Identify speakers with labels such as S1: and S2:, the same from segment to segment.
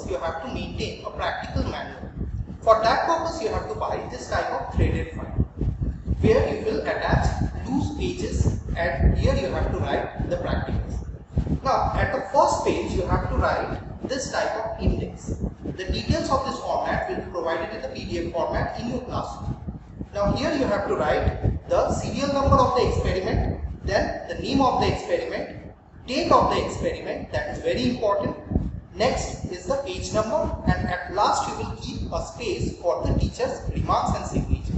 S1: purpose, you have to maintain a practical manual. For that purpose, you have to buy this type of threaded file, where you will attach loose pages, and here you have to write the practicals. Now, at the first page, you have to write this type of index. The details of this format will be provided in the PDF format in your classroom. Now, here you have to write the serial number of the experiment, then the name of the experiment, date of the experiment, that is very important. Next is the page number, and at last you will keep a space for the teacher's remarks and signature.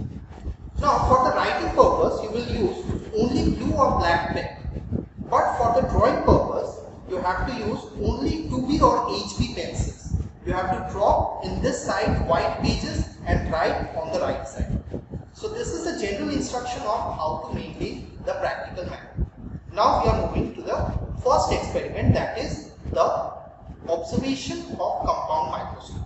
S1: Now, for the writing purpose, you will use only blue or black pen. But for the drawing purpose, you have to use only 2B or HB pencils. You have to draw in this side white pages and write on the right side. So this is the general instruction of how to maintain the practical manual. Now we are moving to the first experiment, that is the observation of compound microscope.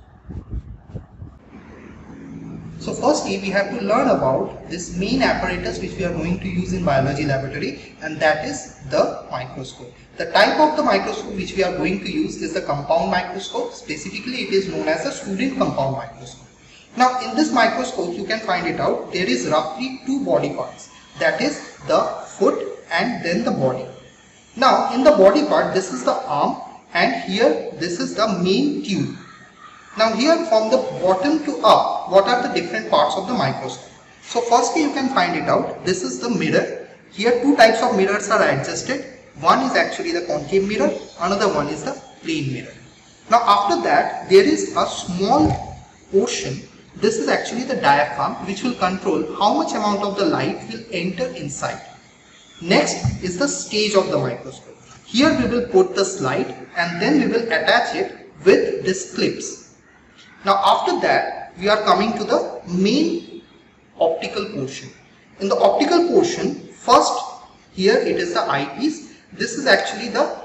S1: So firstly, we have to learn about this main apparatus which we are going to use in biology laboratory, and that is the microscope. The type of the microscope which we are going to use is the compound microscope. Specifically, it is known as a student compound microscope. Now, in this microscope, you can find it out, there is roughly two body parts, that is the foot and then the body. Now, in the body part, this is the arm, and here this is the main tube. Now here from the bottom to up, what are the different parts of the microscope? So firstly, you can find it out. This is the mirror. Here two types of mirrors are adjusted. One is actually the concave mirror, another one is the plane mirror. Now after that, there is a small portion. This is actually the diaphragm, which will control how much amount of the light will enter inside. Next is the stage of the microscope. Here we will put the slide and then we will attach it with these clips. Now after that, we are coming to the main optical portion. In the optical portion, first here it is the eyepiece. This is actually the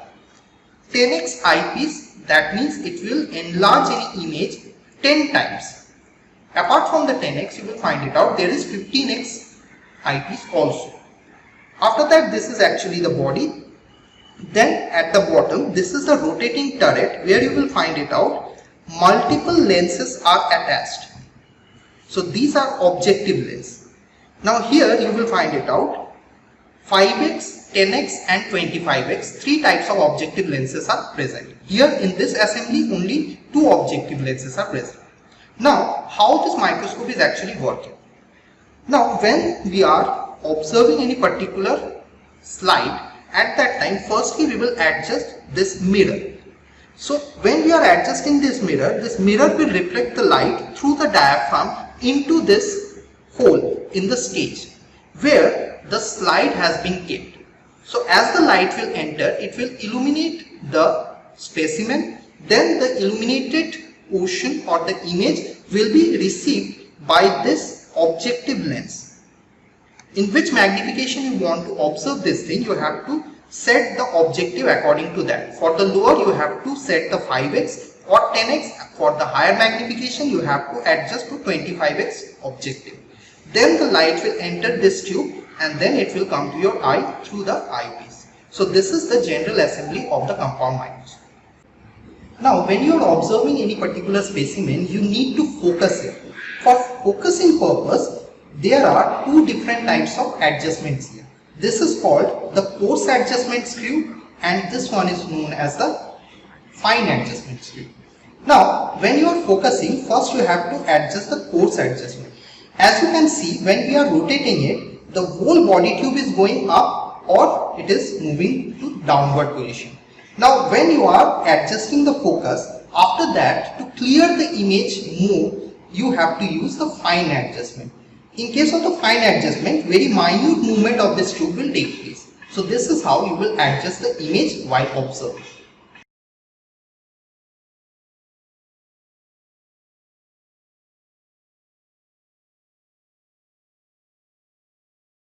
S1: 10x eyepiece. That means it will enlarge any image 10 times. Apart from the 10x, you will find it out, there is 15x eyepiece also. After that, this is actually the body. Then at the bottom, this is the rotating turret, where you will find it out, multiple lenses are attached. So these are objective lens. Now here you will find it out, 5x, 10x and 25x, three types of objective lenses are present. Here in this assembly, only two objective lenses are present. Now how this microscope is actually working? Now when we are observing any particular slide, at that time, firstly we will adjust this mirror. So when we are adjusting this mirror will reflect the light through the diaphragm into this hole in the stage where the slide has been kept. So as the light will enter, it will illuminate the specimen, then the illuminated portion or the image will be received by this objective lens. In which magnification you want to observe this thing, you have to set the objective according to that. For the lower, you have to set the 5x or 10x. For the higher magnification, you have to adjust to 25x objective. Then the light will enter this tube and then it will come to your eye through the eyepiece. So this is the general assembly of the compound microscope. Now when you are observing any particular specimen, you need to focus it. For focusing purpose, there are two different types of adjustments here. This is called the coarse adjustment screw and this one is known as the fine adjustment screw. Now when you are focusing, first you have to adjust the coarse adjustment. As you can see, when we are rotating it, the whole body tube is going up or it is moving to downward position. Now when you are adjusting the focus, after that to clear the image more, you have to use the fine adjustment. In case of the fine adjustment, very minute movement of this tube will take place. So this is how you will adjust the image while observing.